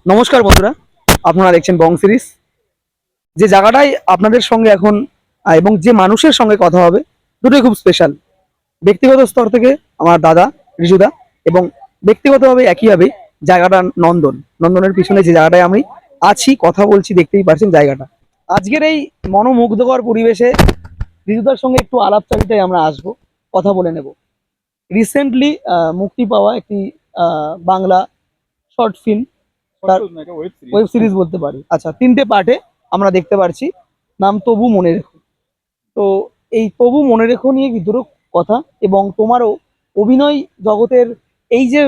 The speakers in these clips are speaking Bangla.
নমস্কার বন্ধুরা, আপনারা দেখছেন বং সিরিজ। যে জায়গাটায় আপনাদের সঙ্গে এখন এবং যে মানুষের সঙ্গে কথা হবে দুটোই খুব স্পেশাল। ব্যক্তিগত স্তর থেকে আমার দাদা রিজুদা, এবং ব্যক্তিগতভাবে একইভাবে জায়গাটা নন্দনের পিছনে যে জায়গাটায় আমি আছি, কথা বলছি, দেখতেই পারছেন জায়গাটা। আজকের এই মনোমুগ্ধকর পরিবেশে রিজুদার সঙ্গে একটু আলাপচারিতায় আমরা আসবো, কথা বলে নেব। রিসেন্টলি মুক্তি পাওয়া একটি বাংলা শর্ট ফিল্ম, তার ওয়েব সিরিজ বলতে পারি। আচ্ছা, 3টে পার্টে আমরা দেখতে পারছি। নাম তবু মনে রেখো। তো এই তবু মনে রেখো নিয়ে কি দুটো কথা, এবং তোমারও অভিনয় জগতের এই যে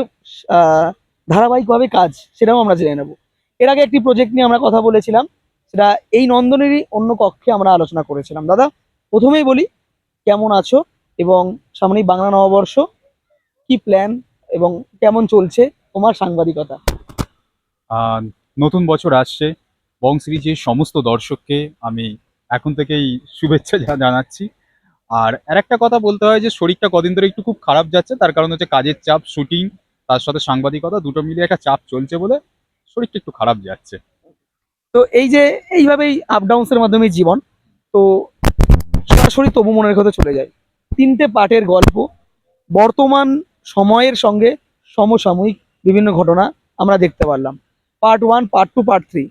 আহ, ধারাবাহিকভাবে কাজ, সেটাও আমরা জেনে নেব। এর আগে একটি প্রজেক্ট নিয়ে আমরা কথা বলেছিলাম, সেটা এই নন্দনেরই অন্য কক্ষে আমরা আলোচনা করেছিলাম। দাদা, প্রথমেই বলি, কেমন আছো? এবং সামনেই বাংলা নববর্ষ, কি প্ল্যান এবং কেমন চলছে তোমার সাংবাদিকতা? আহ, নতুন বছর আসছে। বং সিরিজের সমস্ত দর্শককে আমি এখন থেকেই শুভেচ্ছা জানাচ্ছি। আর একটা কথা বলতে হয় যে শরীরটা কদিন ধরে একটু খুব খারাপ যাচ্ছে, তার কারণ হচ্ছে কাজের চাপ, শুটিং, তার সাথে সাংবাদিকতা দুটো মিলিয়ে একটা চাপ চলছে বলে শরীরটা একটু খারাপ যাচ্ছে। তো এই যে এইভাবেই আপ ডাউনস এর মাধ্যমে জীবন, তো সরাসরি তবু মনের কথা চলে যায়। 3টে পার্টের গল্প, বর্তমান সময়ের সঙ্গে সমসাময়িক বিভিন্ন ঘটনা আমরা দেখতে পারলাম। Part 1, part 2, part 3।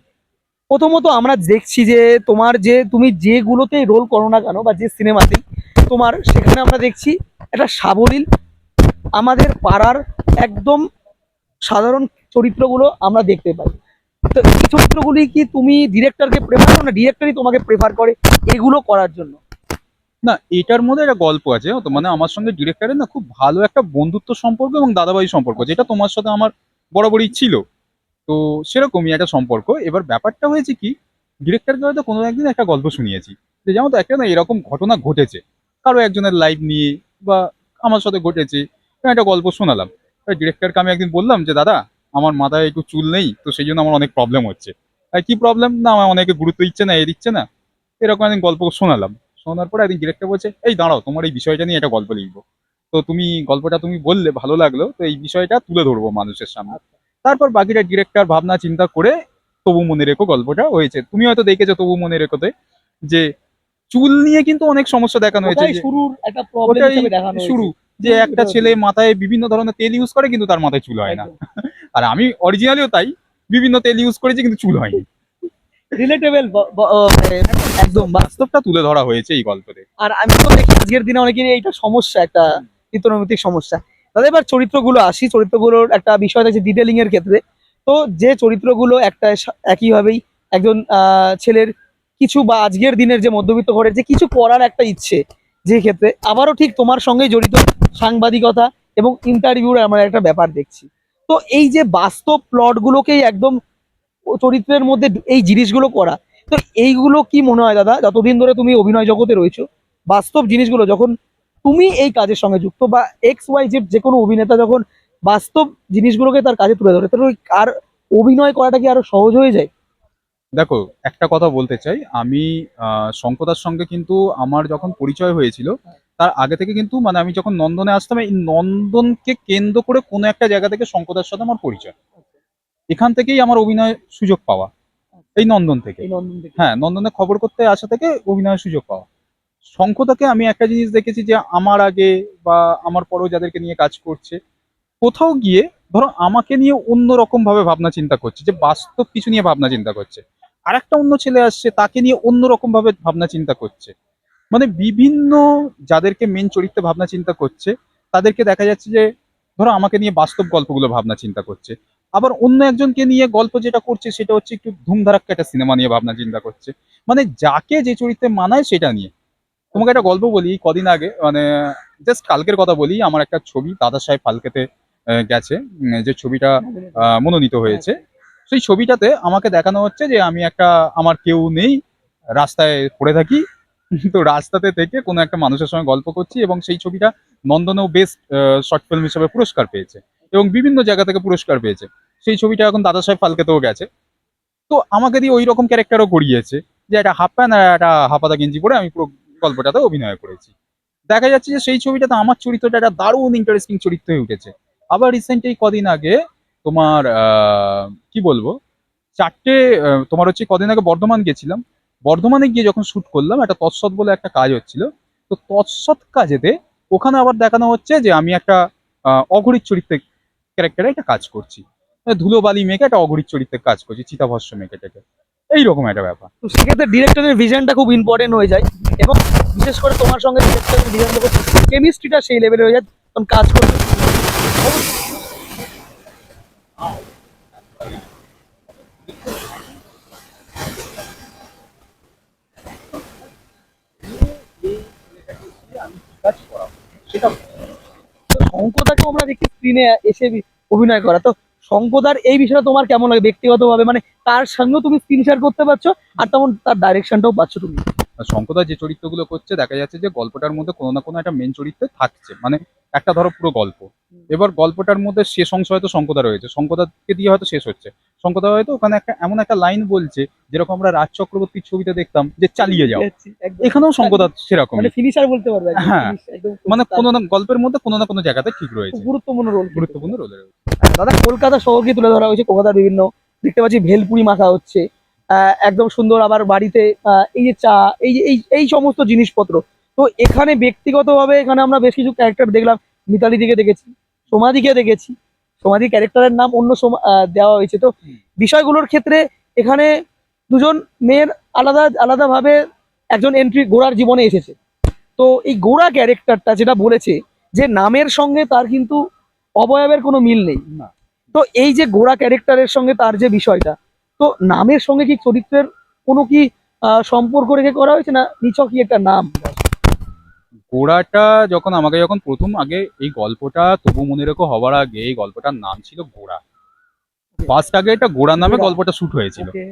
প্রথমত আমরা দেখছি যে তোমার যে তুমি যেগুলোতে রোল করো না কেন বা যে সিনেমাতেই তোমার, সেখানে আমরা দেখছি একটা সাবলীল, আমাদের পাড়ার একদম সাধারণ চরিত্রগুলো আমরা দেখতে পাই। তো এই চরিত্রগুলি কি তুমি ডিরেক্টরকে প্রেফার করো, না ডিরেক্টরই তোমাকে প্রেফার করে এগুলো করার জন্য? না, এটার মধ্যে একটা গল্প আছে জানো তো, মানে আমার সঙ্গে ডিরেক্টরের না খুব ভালো একটা বন্ধুত্ব সম্পর্ক এবং দাদাভাই সম্পর্ক, যেটা তোমার সাথে আমার বরাবরই ছিল। তো সেরকমই একটা সম্পর্ক। এবার ব্যাপারটা হয়েছে কি, ডিরেক্টরকে হয়তো কোনো একদিন একটা গল্প শুনিয়েছি যে জানো তো একটা না এরকম ঘটনা ঘটেছে কারো একজনের লাইফ নিয়ে, বা আমার সাথে ঘটেছে, তো একটা গল্প শোনালাম। ডিরেক্টরকে আমি একদিন বললাম যে দাদা, আমার মাথায় একটু চুল নেই, তো সেই জন্য আমার অনেক প্রবলেম হচ্ছে। কি প্রবলেম? না, আমার অনেকে গুরুত্ব দিচ্ছে না, এ দিচ্ছে না। এরকম একদিন গল্প শোনালাম। শোনার পরে একদিন ডিরেক্টর বলছে, এই দাঁড়াও, তোমার এই বিষয়টা নিয়ে একটা গল্প লিখবো। তো তুমি গল্পটা তুমি বললে ভালো লাগলো, তো এই বিষয়টা তুলে ধরবো মানুষের সামনে। তারপর বাকিটা ডিরেক্টর ভাবনা চিন্তা করে তবু মনে রেখো গল্পটা হয়েছে। তুমি হয়তো দেখেছো তবু মনে রেখোতে যে চুল নিয়ে কিন্তু অনেক সমস্যা দেখানো হয়েছে, ওটাই যে শুরুর একটা প্রবলেম ওটাই হিসেবে দেখানো শুরু, হয়েছে। যে একটা ছেলে মাথায় বিভিন্ন ধরনের তেল ইউজ করে কিন্তু তার মাথায় চুল হয় না। একদম আর আমি অরিজিনালিও তাই, বিভিন্ন তেল ইউজ করেছি কিন্তু চুল হয়নি। রিলেটেবল, একদম বাস্তব। বাস্তবটা তুলে ধরা হয়েছে এই গল্পতে। আর আমি তো দেখি আজকের দিনে অনেকেরই এইটা সমস্যা, একটা নিত্যনৈমিত্তিক সমস্যা। তাদের এবার চরিত্রগুলো আসি, চরিত্রগুলোর একটা বিষয় আছে ডিটেলিং এর ক্ষেত্রে। তো যে চরিত্রগুলো একটা একইভাবেই একজন ছেলের কিছু, বা আজকের দিনের যে মধ্যবিত্ত ঘরের যে কিছু করার একটা ইচ্ছে, যে ক্ষেত্রে আবারও ঠিক তোমার সঙ্গেই জড়িত সাংবাদিকতা এবং ইন্টারভিউর আমরা একটা ব্যাপার দেখছি। তো এই যে বাস্তব প্লটগুলোকেই একদম চরিত্রের মধ্যে এই জিনিসগুলো করা, তো এইগুলো কি মনে হয় দাদা, যতদিন ধরে তুমি অভিনয় জগতে রয়েছো, বাস্তব জিনিসগুলো যখন তুমি এই কাজের সঙ্গে যুক্ত, বা এক্স ওয়াই জেড যে কোনো অভিনেতা যখন বাস্তব জিনিসগুলোকে তার কাজে তুলে ধরে, তাহলে ওই আর অভিনয় করাটা কি আরো সহজ হয়ে যায়? দেখো, একটা কথা বলতে চাই আমি। শঙ্কদার সঙ্গে কিন্তু আমার যখন পরিচয় হয়েছিল, তার আগে থেকে কিন্তু মানে আমি যখন নন্দনে আসতাম, এই নন্দনকে কেন্দ্র করে কোনো একটা জায়গা থেকে শঙ্কদার সাথে আমার পরিচয়। এখান থেকেই আমার অভিনয় সুযোগ পাওয়া, এই নন্দন থেকে। এই নন্দন থেকে। হ্যাঁ, নন্দনে খবর করতে আসা থেকে অভিনয়ের সুযোগ পাওয়া। শঙ্কদাকে আমি একটা জিনিস দেখেছি, যে আমার আগে বা আমার পরেও যাদেরকে নিয়ে কাজ করছে, কোথাও গিয়ে ধরো আমাকে নিয়ে অন্য রকম ভাবে ভাবনা চিন্তা করছে, যে বাস্তব কিছু নিয়ে ভাবনা চিন্তা করছে। আর একটা অন্য ছেলে আসছে, তাকে নিয়ে অন্য রকম ভাবে ভাবনা চিন্তা করছে। মানে বিভিন্ন, যাদেরকে মেন চরিত্রে ভাবনা চিন্তা করছে, তাদেরকে দেখা যাচ্ছে যে ধরো আমাকে নিয়ে বাস্তব গল্পগুলো ভাবনা চিন্তা করছে। আবার অন্য একজনকে নিয়ে গল্প যেটা করছে সেটা হচ্ছে একটু ধুমধারাক্কা একটা সিনেমা নিয়ে ভাবনা চিন্তা করছে। মানে যাকে যে চরিত্রে মানায় সেটা নিয়ে। তোমাকে একটা গল্প বলি, কদিন আগে মানে জাস্ট কালকের কথা বলি, আমার একটা ছবি দাদা সাহেব ফালকেতে গেছে, যে ছবিটা মনোনীত হয়েছে। সেই ছবিটাতে আমাকে দেখানো হচ্ছে যে আমি একটা, আমার কেউ নেই, রাস্তায় পড়ে থাকি। তো রাস্তাতে থেকে কোনো একটা মানুষের সঙ্গে গল্প করছি, এবং সেই ছবিটা নন্দনেও বেস্ট শর্ট ফিল্ম হিসেবে পুরস্কার পেয়েছে, এবং বিভিন্ন জায়গা থেকে পুরস্কার পেয়েছে। সেই ছবিটা এখন দাদা সাহেব ফালকেতেও গেছে। তো আমাকে দিয়ে ওই রকম ক্যারেক্টারও করিয়েছে, যে একটা হাফ প্যান্ট আর একটা হাফাতা গেঞ্জি পরে আমি পুরো গল্পটাতে অভিনয় করেছি। দেখা যাচ্ছে যে সেই ছবিটাতে আমার চরিত্রটা একটা দারুণ ইন্টারেস্টিং চরিত্র হয়ে উঠেছে। আবার রিসেন্ট এই কদিন আগে তোমার কি বলবো, চারটে তোমার হচ্ছে কদিন আগে বর্ধমান গেছিলাম। বর্ধমানে গিয়ে যখন শুট করলাম, একটা তৎসৎ বলে একটা কাজ হচ্ছিল। তো তৎসৎ কাজেতে ওখানে আবার দেখানো হচ্ছে যে আমি একটা অঘরীর চরিত্রে ক্যারেক্টারে একটা কাজ করছি। ধুলোবালি মেঘে একটা অঘরীর চরিত্রে কাজ করছি, চিতাভস্ম মেঘে থেকে। এইরকম একটা ব্যাপার। তো সেক্ষেত্রে ডিরেক্টরের ভিশনটা খুব ইম্পর্টেন্ট হয়ে যায়, এবং বিশেষ করে তোমার সঙ্গে ডিরেক্টরের ভিশন যখন কেমিস্ট্রিটা সেই লেভেলে হয়ে যায় তখন কাজ করতে সেটা তো শঙ্কদাকে আমরা দেখি স্ক্রিনে এসে অভিনয় করা। তো শঙ্কদার এই বিষয়টা তোমার কেমন লাগে ব্যক্তিগতভাবে, মানে তার সঙ্গেও তুমি স্ক্রিন শেয়ার করতে পারছো আর তেমন তার ডাইরেকশনটাও পাচ্ছ তুমি। শঙ্কদা যে চরিত্রগুলো করছে দেখা যাচ্ছে যে গল্পটার মধ্যে কোনো না কোনো একটা মেন চরিত্রে থাকছে, মানে একটা ধরো পুরো গল্প, এবার গল্পটার মধ্যে শেষ অংশ হয়তো শঙ্কদা রয়েছে, শঙ্কদাকে দিয়ে হয়তো শেষ হচ্ছে। শঙ্কদা হয়তো ওখানে একটা এমন একটা লাইন বলছে যেরকম আমরা রাজ চক্রবর্তীর ছবিতে দেখতাম যে চালিয়ে যাও, একদম। এখানেও শঙ্কদা সেরকম। মানে ফিনিশার বলতে পারবে একদম, হ্যাঁ, একদম মানে কোনো না গল্পের মধ্যে কোনো না কোনো জায়গাতে ঠিক রয়েছে, গুরুত্বপূর্ণ রোল গুরুত্বপূর্ণ রোলে রয়েছে। দাদা কলকাতা শহরকে তুলে ধরা হয়েছে, কলকাতার বিভিন্ন দেখতে পাচ্ছি ভেলপুরি মাখা হচ্ছে একদম সুন্দর, আবার বাড়িতে এই যে চা, এই যে এই সমস্ত জিনিসপত্র। তো এখানে ব্যক্তিগতভাবে এখানে আমরা বেশ কিছু ক্যারেক্টার দেখলাম, মিতালি দিকে দেখেছি, সোমাদিকে দেখেছি, সোমাদি ক্যারেক্টারের নাম অন্য দেওয়া হয়েছে। তো বিষয়গুলোর ক্ষেত্রে এখানে দুজন মেয়ের আলাদা আলাদা ভাবে একজন এন্ট্রি গোড়ার জীবনে এসেছে। তো এই গোড়া ক্যারেক্টারটা যেটা বলেছে যে নামের সঙ্গে তার কিন্তু অবয়বের কোনো মিল নেই। না, তো এই যে গোড়া ক্যারেক্টারের সঙ্গে তার যে বিষয়টা, তো নামের সঙ্গে কি চরিত্রের কোনো কি সম্পর্ক রেখে করা হয়েছে, না নিছকই একটা নাম? গোড়াটা যখন প্রথম আগে এই গল্পটা তবু মনে রেখো হওয়ার আগে এই গল্পটার নাম ছিল গোড়া। ফার্স্ট আগে এটা গোড়া নামে গোড়া। গল্পটা শুট হয়েছিল। ওকে।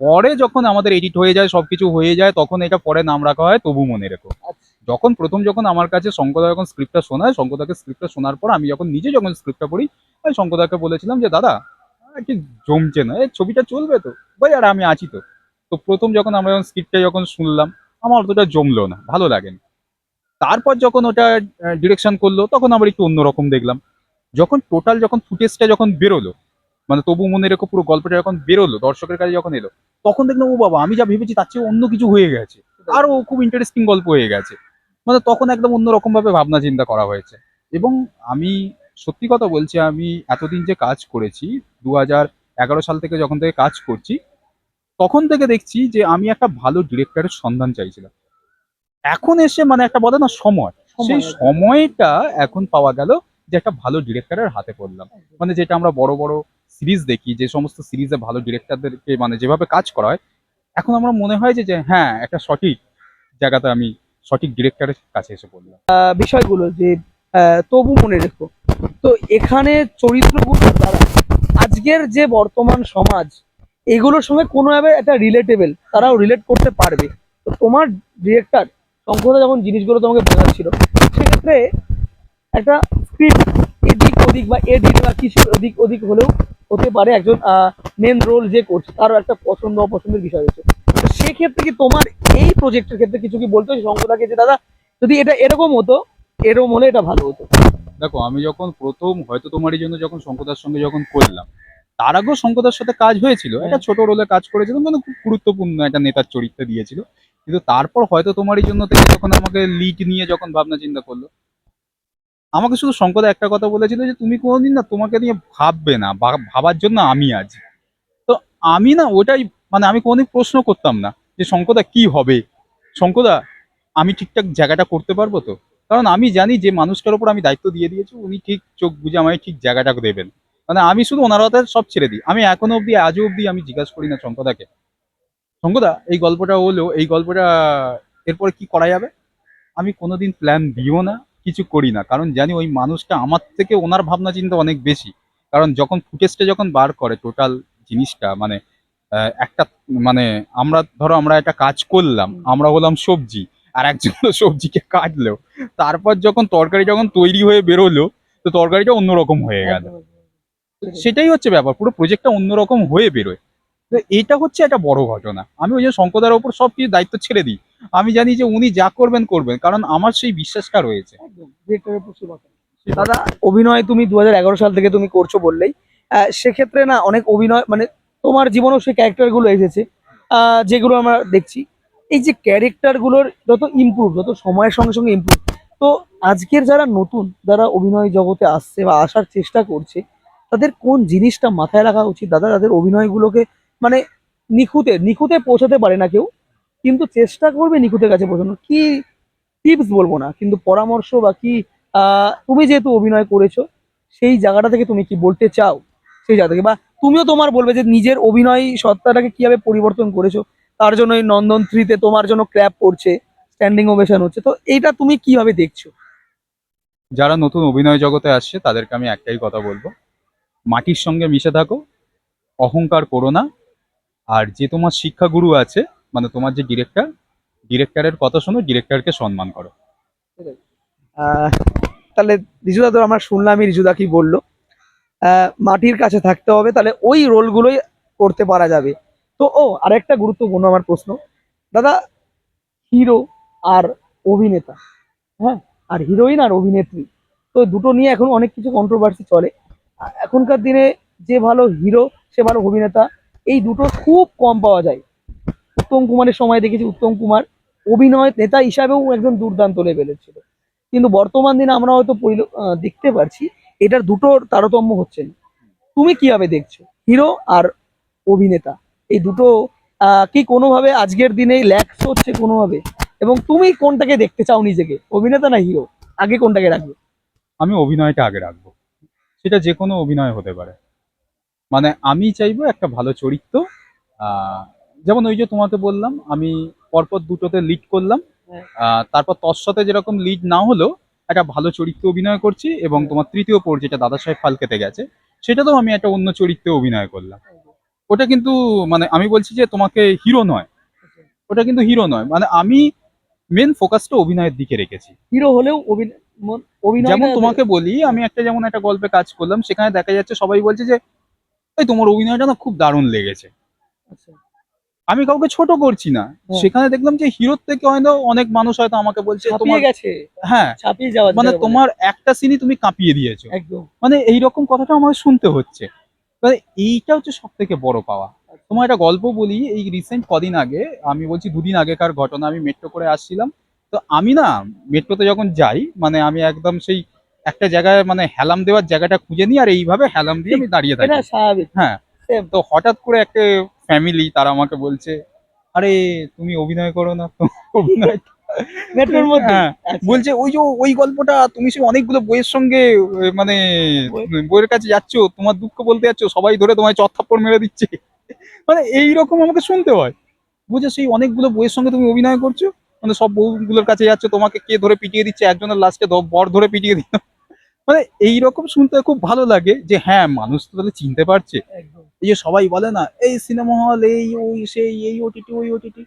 পরে যখন আমাদের এডিট হয়ে যায়, সবকিছু হয়ে যায়, তখন এটা পরে নাম রাখা হয় তবু মনে রেখো। আচ্ছা। যখন আমার কাছে শঙ্কদা যখন স্ক্রিপ্টটা শোনায়, শঙ্কদাকে স্ক্রিপ্টটা শোনার পর আমি যখন নিজে যখন স্ক্রিপ্টটা পড়ি, আমি শঙ্কদাকে বলেছিলাম যে দাদা কি জমছে না, এই ছবিটা চলবে তো ভাই, আর আমি আছি তো। তো প্রথম যখন আমরা যখন স্ক্রিপ্টটা যখন শুনলাম, আমার অতটা জমলো না, ভালো লাগেনি। তারপর যখন ওটা ডিরেকশন করলো তখন আবার একটু অন্যরকম দেখলাম। যখন টোটাল যখন ফুটেজটা যখন বেরোলো, মানে তবু মনে রেখো পুরো গল্পটা যখন বেরোলো দর্শকের কাছে যখন এলো, তখন দেখলাম ও বাবা, আমি যা ভেবেছি তার চেয়ে অন্য কিছু হয়ে গেছে, আরো খুব ইন্টারেস্টিং গল্প হয়ে গেছে। মানে তখন একদম অন্যরকম ভাবে ভাবনা চিন্তা করা হয়েছে। এবং আমি সত্যি কথা বলছি, আমি এতদিন যে কাজ করেছি, 2011 সাল থেকে যখন থেকে কাজ করছি, তখন থেকে দেখছি যে আমি একটা ভালো ডিরেক্টরের সন্ধান চাইছিলাম। এখন এসে মানে একটা বলে না সময়, সেই সময়। সময়টা এখন পাওয়া গেল যে একটা ভালো ডিরেক্টরের হাতে পড়লাম। মানে যেটা আমরা বড় বড় সিরিজ দেখি, যে সমস্ত সিরিজে ভালো ডিরেক্টরদেরকে মানে যেভাবে কাজ করা হয়, এখন আমার মনে হয় যে যে হ্যাঁ, একটা সঠিক জায়গাতে আমি সঠিক ডিরেক্টরের কাছে এসে পড়লাম। বিষয়গুলো যে তবু মনে রেখো, তো এখানে চরিত্রগুলো দ্বারা আজকের যে বর্তমান সমাজ এগুলোর সঙ্গে কোনোভাবে একটা রিলেটেবল, তারাও রিলেট করতে পারবে। তো তোমার ডিরেক্টর শঙ্করদা যখন জিনিসগুলো তোমাকে বোঝাচ্ছিল, সেক্ষেত্রে একটা স্ক্রিপ্ট এদিক ওদিক বা এডিট বা কিছু ওদিক ওদিক হলেও হতে পারে, একজন মেন রোল যে করছে তারও একটা পছন্দ অপছন্দের বিষয় রয়েছে। তো সেক্ষেত্রে কি তোমার এই প্রজেক্টের ক্ষেত্রে কিছু কি বলতে হচ্ছে শঙ্করদাকে যে দাদা যদি এটা এরকম হতো, এরকম হলে এটা ভালো হতো? দেখো, আমি যখন প্রথম হয়তো তোমারই জন্য যখন শঙ্কদার সঙ্গে যখন করলাম, তার আগেও শঙ্কদার সাথে কাজ হয়েছিল, একটা ছোট রোলে কাজ করেছিলাম, কিন্তু খুব গুরুত্বপূর্ণ একটা নেতার চরিত্রে দিয়েছিল। কিন্তু তারপর হয়তো তোমারই জন্য থেকে যখন আমাকে লিড নিয়ে যখন ভাবনা চিন্তা করলো, আমাকে শুধু শঙ্কদা একটা কথা বলেছিল যে তুমি কোনোদিন না তোমাকে নিয়ে ভাববে না, ভাবার জন্য আমি আছি। তো আমি না ওটাই, মানে আমি কোনোদিন প্রশ্ন করতাম না যে শঙ্কদা কি হবে, শঙ্কদা আমি ঠিকঠাক জায়গাটা করতে পারবো তো। কারণ আমি জানি যে মানুষটার উপর আমি দায়িত্ব দিয়ে দিয়েছি, উনি ঠিক চোখ বুঝে আমায় ঠিক জায়গাটা দেবেন। মানে আমি শুধু ওনার হাতে সব ছেড়ে দিই। আমি এখনো অব্দি আজও অব্দি আমি জিজ্ঞাসা করি না শঙ্কদাকে, শঙ্কদা এই গল্পটা হলো, এই গল্পটা এরপরে কি করা যাবে। আমি কোনোদিন প্ল্যান দিও না, কিছু করি না, কারণ জানি ওই মানুষটা আমার থেকে ওনার ভাবনা চিন্তা অনেক বেশি। কারণ যখন ফুটেজটা যখন বার করে টোটাল জিনিসটা, মানে একটা, মানে আমরা একটা কাজ করলাম, আমরা হলাম সবজি, আর একজন হলো সবজিকে কাটলো, তারপর যখন তরকারি যখন তৈরি হয়ে বেরোলো, তো তরকারিটা অন্যরকম হয়ে গেল। একদম। সেটাই হচ্ছে ব্যাপার, পুরো প্রজেক্টটা অন্যরকম হয়ে বেরোয়। তো এটা হচ্ছে একটা বড় ঘটনা। আমি ওই যে শঙ্কদার ওপর সব কিছু দায়িত্ব ছেড়ে দিই। আমি জানি যে উনি যা করবেন করবেন, কারণ আমার সেই বিশ্বাসটা রয়েছে। একদম ডিরেক্টরের প্রচুর কথা। দাদা অভিনয় তুমি 2011 সাল থেকে তুমি করছো বললেই, সেক্ষেত্রে না অনেক অভিনয় মানে তোমার জীবনেও সেই ক্যারেক্টারগুলো এসেছে, যেগুলো আমরা দেখছি। এই যে ক্যারেক্টারগুলোর যত ইমপ্রুভ, যত সময়ের সঙ্গে সঙ্গে ইমপ্রুভ, তো আজকের যারা নতুন, যারা অভিনয় জগতে আসছে বা আসার চেষ্টা করছে, তাদের কোন জিনিসটা মাথায় রাখা উচিত দাদা? তাদের অভিনয়গুলোকে মানে নিখুঁতে নিখুঁতে পৌঁছাতে পারে না কেউ, কিন্তু চেষ্টা করবে নিখুঁতের কাছে পৌঁছানোর। কি টিপস বলবো না, কিন্তু পরামর্শ বা কি, তুমি যেহেতু অভিনয় করেছো, সেই জায়গাটা থেকে তুমি কি বলতে চাও, সেই জায়গা থেকে, বা তুমিও তোমার বলবে যে নিজের অভিনয় সত্তাটাকে কিভাবে পরিবর্তন করেছো, তার জন্য এই নন্দন 3-তে তোমার জন্য ক্র্যাপ করছে, স্ট্যান্ডিং ওভেশন হচ্ছে, তো এইটা তুমি কিভাবে দেখছো? যারা নতুন অভিনয় জগতে আসছে তাদেরকে আমি একটাই কথা বলবো, মাটির সঙ্গে মিশে থাকো, অহংকার করো না। আর যে তোমার শিক্ষাগুরু আছে, মানে তোমার যে ডিরেক্টরের কথা শোনো, ডিরেক্টরকে সম্মান করো। আহ, তাহলে রিজুদা, তো আমরা শুনলামই রিজুদা কি বললো, মাটির কাছে থাকতে হবে, তাহলে ওই রোলগুলোই করতে পারা যাবে। তো আরেকটা গুরুত্বপূর্ণ আমার প্রশ্ন, দাদা, হিরো আর অভিনেতা, হ্যাঁ, আর হিরোইন আর অভিনেত্রী, তো দুটো নিয়ে এখন অনেক কিছু কন্ট্রোভার্সি চলে। এখনকার দিনে যে ভালো হিরো, সে ভালো অভিনেতা, এই দুটো খুব কম পাওয়া যায়। উত্তম কুমারের সময় দেখেছি উত্তম কুমার অভিনয় নেতা হিসাবেও একজন দুর্দান্ত লেভেলের ছিল, কিন্তু বর্তমান দিনে আমরা হয়তো দেখতে পারছি এটার দুটোর তারতম্য হচ্ছে না। তুমি কিভাবে দেখছো হিরো আর অভিনেতা, এই দুটো কি কোনোভাবে আজকের দিনে ল্যাক্স হচ্ছে কোনোভাবে? এবং তুমি কোনটাকে দেখতে চাও নিজেকে, অভিনেতা না হিরো? আগে কোনটাকে রাখবে? আমি অভিনয়টা আগে রাখবো, সেটা যে কোনো অভিনয় হতে পারে। মানে আমি চাইবো একটা ভালো চরিত্র। আহ, যেমন ওই যে তোমাকে বললাম, আমি পরপর দুটোতে লিড করলাম, হ্যাঁ, তারপর তোর সাথে যেরকম লিড না হলেও একটা ভালো চরিত্রে অভিনয় করছি, এবং হ্যাঁ, তোমার তৃতীয় পর যেটা দাদা সাহেব ফালকেতে গেছে, সেটাতেও আমি একটা অন্য চরিত্রে অভিনয় করলাম। ওটা কিন্তু, মানে আমি বলছি যে তোমাকে হিরো নয়, ওটা কিন্তু হিরো নয়, মানে আমি মেন ফোকাসটা অভিনয়ের দিকে রেখেছি। হিরো হলেও যেমন অভিনয়টা তোমাকে বলি, আমি একটা যেমন একটা গল্পে কাজ করলাম, সেখানে দেখা যাচ্ছে সবাই বলছে যে এই তোমার অভিনয়টা না খুব দারুণ লেগেছে। আচ্ছা, আমি কাউকে ছোট করছি না, হ্যাঁ, সেখানে দেখলাম যে হিরোর থেকে হয়তো অনেক মানুষ হয়তো আমাকে বলছে ছাপিয়ে তোমার, গেছে, হ্যাঁ, ছাপিয়ে যাওয়া মানে যেটাকে বলে। তোমার একটা সিনই তুমি কাঁপিয়ে দিয়েছো, একদম। মানে এইরকম কথাটা আমাকে শুনতে হচ্ছে। মানে এইটা হচ্ছে সব থেকে বড় পাওয়া। আচ্ছা, তোমার একটা গল্প বলি, এই রিসেন্ট কদিন আগে, আমি বলছি দুদিন আগেকার ঘটনা, আমি মেট্রো করে আসছিলাম। তো আমি না, মেট্রোতে যখন যাই, মানে আমি একদম সেই একটা জায়গায় মানে হেলাম দেওয়ার জায়গাটা খুঁজে নিই, আর এইভাবে হেলাম দিয়ে ঠিক, আমি দাঁড়িয়ে এটা থাকি। স্বাভাবিক। হ্যাঁ, সেম। তো হঠাৎ করে একটা ফ্যামিলি তারা আমাকে বলছে, আরে তুমি অভিনয় করো না তো? অভিনয়, মেট্রোর মধ্যেই? হ্যাঁ, আচ্ছা। বলছে ওই যে ওই গল্পটা তুমি সে অনেকগুলো বইয়ের সঙ্গে মানে বই- বইয়ের কাছে যাচ্ছ, তোমার দুঃখ বলতে যাচ্ছ, সবাই ধরে তোমায় চত্থাপ্পড় মেরে দিচ্ছে। মানে এইরকম আমাকে শুনতে হয়। বুঝে সেই অনেকগুলো বইয়ের সঙ্গে তুমি অভিনয় করছো, মানে সব বউগুলোর কাছে যাচ্ছ, তোমাকে কে ধরে পিটিয়ে দিচ্ছে, একজনের লাস্টে বর ধরে পিটিয়ে দিল। মানে এইরকম শুনতে খুব ভালো লাগে যে হ্যাঁ, মানুষ তো তাহলে চিনতে পারছে। একদম। এই যে সবাই বলে না, এই সিনেমা হল, এই ওই সেই, এই ওটিটি ওই ওটিটি,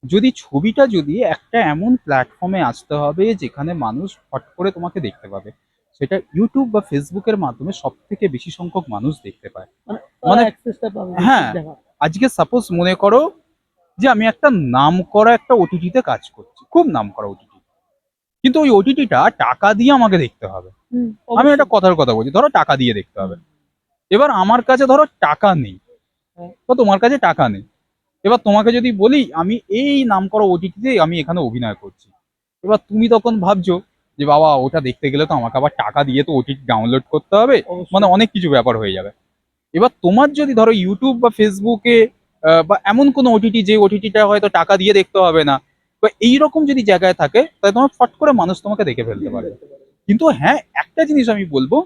যদি ছবিটা যদি একটা এমন প্ল্যাটফর্মে আসতে হবে যেখানে মানুষ হট করে তোমাকে দেখতে পাবে, সেটা ইউটিউব বা ফেসবুকের মাধ্যমে সব থেকে বেশি সংখ্যক মানুষ দেখতে পায়। মানে মানে অ্যাক্সেসটা পাবে বেশি হ্যাঁ, দেখা। আজকে সাপোজ মনে করো যে আমি একটা নাম করা একটা ওটিটিতে কাজ করছি, খুব নাম করা ওটিটি, কিন্তু ওই ওটিটিটা টাকা দিয়ে আমাকে দেখতে হবে। হুম, আমি একটা অবশ্যই। কথার কথা বলছি, ধরো টাকা দিয়ে দেখতে হুম, হবে। এবার আমার কাছে ধরো টাকা নেই, হ্যাঁ, বা তোমার কাছে টাকা নেই। এবার তোমাকে যদি বলি আমি এই নামকরা ওটিটিতে আমি এখানে অভিনয় করছি, এবার তুমি তখন ভাবছো যে বাবা, ওটা দেখতে গেলে তো আমাকে আবার টাকা দিয়ে তো ওটিটি ডাউনলোড করতে হবে, মানে অবশ্যই। অনেক কিছু ব্যাপার হয়ে যাবে। এবার তোমার যদি ধরো ইউটিউব বা ফেসবুকে বা এমন কোনো ওটিটি, যে ওটিটিটা হয়তো টাকা দিয়ে দেখতে হবে না, বা এইরকম যদি জায়গায় থাকে, তাহলে তোমার ফট করে মানুষ তোমাকে দেখে ফেলতে পারবে। কিন্তু হ্যাঁ, একটা জিনিস আমি বলবো,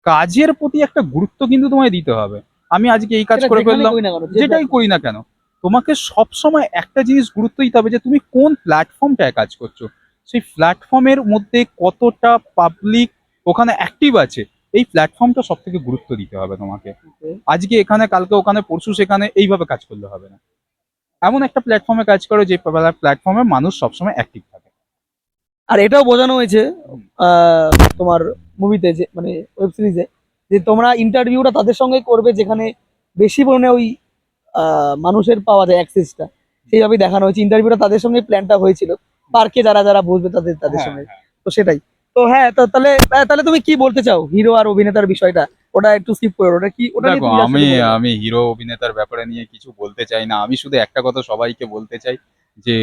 কাজের প্রতি একটা গুরুত্ব কিন্তু তোমায় দিতে হবে। আমি আজকে এই কাজ সেটা করে যেখানে ফেললাম, করি না কেন, যে যেটাই platform। করি না কেন, তোমাকে সব সময় একটা জিনিস গুরুত্ব দিতে হবে যে তুমি কোন প্ল্যাটফর্মটায় কাজ করছো, সেই প্ল্যাটফর্মের মধ্যে কতটা পাবলিক ওখানে অ্যাক্টিভ আছে, এই প্ল্যাটফর্মটা সব থেকে গুরুত্ব দিতে হবে তোমাকে। Okay. আজকে এখানে, কালকে ওখানে, পরশু সেখানে, এইভাবে কাজ করলে হবে না। এমন একটা প্ল্যাটফর্মে কাজ করো যে প্ল্যাটফর্মে মানুষ সবসময় অ্যাক্টিভ থাকে। আর এটাও বোঝানো হয়েছে হুম, আহ, তোমার মুভিতে, যে মানে ওয়েব সিরিজে, যে তোমরা ইন্টারভিউটা তাদের সঙ্গে করবে যেখানে বেশি পরিমাণে ওই মানুষের পাওয়া যায় অ্যাক্সেসটা, সেইভাবেই দেখানো হয়েছে। ইন্টারভিউটা তাদের সঙ্গে প্ল্যানটা হয়েছিল, পার্কে যারা যারা বসবে তাদের তাদের হ্যাঁ সঙ্গে। হ্যাঁ। তো সেটাই। তো হ্যাঁ, তো তাহলে তাহলে তুমি কি বলতে চাও হিরো আর অভিনেতার বিষয়টা, ওটা একটু স্কিপ করে ওটা কি ওটা নিয়ে দেখো তুমি just আমি একটু বলে দাও। আমি হিরো অভিনেতার ব্যাপারে নিয়ে কিছু বলতে চাই না, আমি শুধু একটা কথা সবাইকে বলতে চাই যে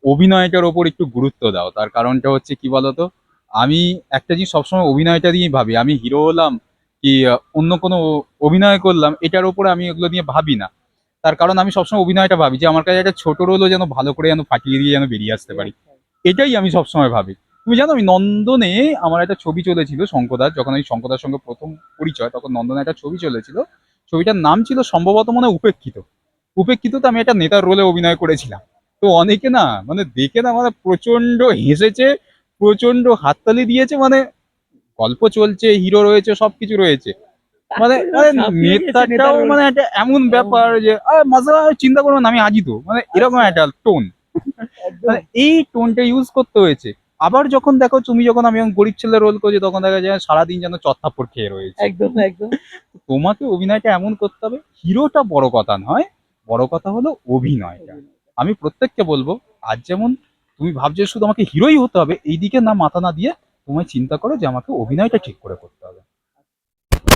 অভিনয়টার ওপর একটু গুরুত্ব দাও। তার কারণটা হচ্ছে কি বলতো, আমি একটা জিনিস সবসময় অভিনয়টা দিয়েই ভাবি, আমি হিরো হলাম কি অন্য কোনো অভিনয় করলাম এটার উপরে আমি এগুলো নিয়ে ভাবি না। তার কারণ আমি সবসময় অভিনয়টা ভাবি যে আমার কাছে একটা ছোট রোলও যেন ভালো করে যেন ফাটিয়ে দিয়ে যেন বেরিয়ে আসতে পারি, এটাই আমি সবসময় ভাবি। তুমি জানো আমি নন্দনে আমার একটা ছবি চলেছিল শঙ্কদার, যখন আমি শঙ্কদার সঙ্গে প্রথম পরিচয় তখন নন্দনে একটা ছবি চলেছিল। ছবিটার নাম ছিল সম্ভবত মনে হয় উপেক্ষিত। উপেক্ষিততে আমি একটা নেতার রোলে অভিনয় করেছিলাম। তো অনেকে না মানে দেখে না মানে প্রচন্ড হেসেছে, প্রচন্ড হাততালি দিয়েছে, মানে গল্প চলছে, হিরো রয়েছে, সবকিছু রয়েছে, মানে মানে নেতাটাও মানে একটা এমন ব্যাপার যে মজা, চিন্তা করবো না আমি আজই তো, মানে এরকম একটা টোন, মানে এই টোনটা ইউজ করতে হয়েছে। আবার যখন দেখো তুমি যখন আমি যখন গরিব ছেলে রোল করছি তখন দেখা যায় সারাদিন যেন চত্থাপ্পড় খেয়ে রয়েছে। একদম একদম। তোমাকে অভিনয়টা এমন করতে হবে, হিরোটা বড় কথা নয়, বড় কথা হলো অভিনয়টা। আমি প্রত্যেককে বলবো, আজ যেমন তুমি ভাবছো শুধু আমাকে হিরোই হতে হবে এই দিকে না মাথা না দিয়ে তোমায় চিন্তা করো যে আমাকে অভিনয়টা ঠিক করে করতে হবে।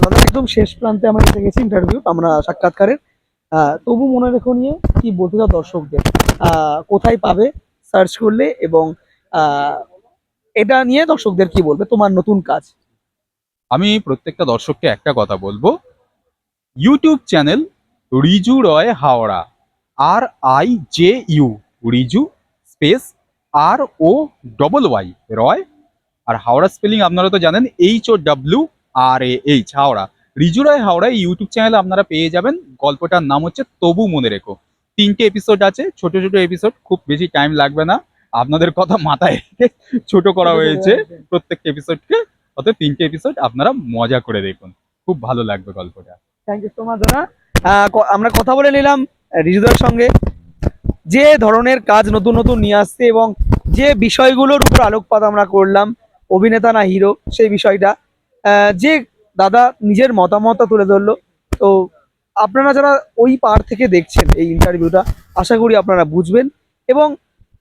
দাদা একদম শেষ প্রান্তে আমরা এসে গেছি ইন্টারভিউ আমরা সাক্ষাৎকারের। তবু মনে রেখো নিয়ে কি বলতে চাও দর্শকদের, কোথায় পাবে সার্চ করলে, এবং আহ, এটা নিয়ে দর্শকদের কি বলবে তোমার নতুন কাজ? আমি প্রত্যেকটা দর্শককে একটা কথা বলবো, YouTube channel Riju Roy Howrah, RIJU, Riju space ROYY Roy, আর হাওড়া স্পেলিং আপনারা তো জানেন HOWRAH হাওড়া। রিজু রয় হাওড়া এই ইউটিউব চ্যানেলে আপনারা পেয়ে যাবেন। গল্পটার নাম হচ্ছে তবু মনে রেখো। 3টে এপিসোড আছে, ছোট ছোট এপিসোড, খুব বেশি টাইম লাগবে না, আপনাদের কথা মাথায় রেখে ছোট করা হয়েছে প্রত্যেকটা এপিসোডকে। অতএব 3টে এপিসোড আপনারা মজা করে দেখুন, খুব ভালো লাগবে গল্পটা। থ্যাংক ইউ সো মাচ দাদা। আমরা কথা বলে নিলাম রিজুদার সঙ্গে, যে ধরনের কাজ নতুন নতুন নিয়ে আসছে এবং যে বিষয়গুলোর উপর আলোকপাত আমরা করলাম, অভিনেতা না হিরো সেই বিষয়টা, যে দাদা নিজের মতামত তুলে ধরলো। তো আপনারা যারা ওই পার থেকে দেখছেন এই ইন্টারভিউটা, আশা করি আপনারা বুঝবেন। এবং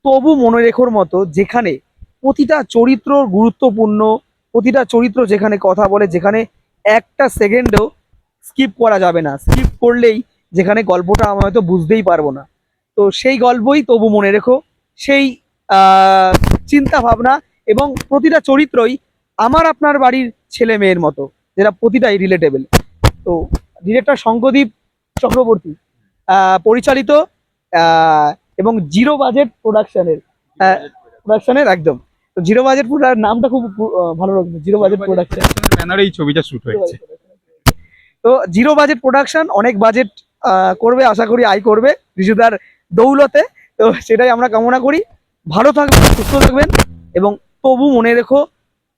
তবু মনে রেখোর মতো, যেখানে প্রতিটা চরিত্র গুরুত্বপূর্ণ, প্রতিটা চরিত্র যেখানে কথা বলে, যেখানে একটা সেকেন্ডও স্কিপ করা যাবে না, স্কিপ করলেই যেখানে গল্পটা আমরা হয়তো বুঝতেই পারবো না। তো সেই গল্পই তবু মনে রেখো, সেই চিন্তা ভাবনা এবং প্রতিটা চরিত্রই আমার আপনার বাড়ির ছেলে মেয়ের মতো, যেটা প্রতিটাই রিলেটেবল। তো ডিরেক্টর শঙ্কদীপ চক্রবর্তী পরিচালিত, এবং জিরো বাজেট প্রোডাকশনের একদম। তো জিরো বাজেট নামটা খুব ভালো লাগছে, জিরো বাজেট প্রোডাকশন। ব্যানারে এই ছবিটা শুট হয়েছে। তো জিরো বাজেট প্রোডাকশন অনেক বাজেট করবে, আশা করি আয় করবে রিজুদার দৌলতে। তো সেটাই আমরা কামনা করি। ভালো থাকবেন, সুস্থ থাকবেন, এবং তবু মনে রেখো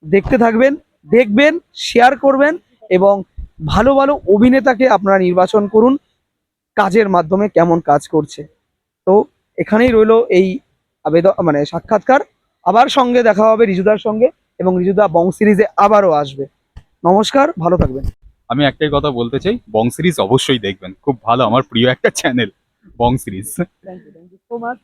দেখতে থাকবেন, দেখবেন, শেয়ার করবেন, এবং ভালো ভালো অভিনেতাকে আপনারা নির্বাচন করুন কাজের মাধ্যমে কেমন কাজ করছে। তো এখানেই রইলো এই আবেদন, মানে সাক্ষাৎকার। আবার সঙ্গে দেখা হবে রিজুদার সঙ্গে, এবং রিজুদা বং সিরিজে আবারও আসবে। নমস্কার, ভালো থাকবেন। আমি একটাই কথা বলতে চাই, বং সিরিজ অবশ্যই দেখবেন, খুব ভালো, আমার প্রিয় একটা channel Bong series. Thank you so much.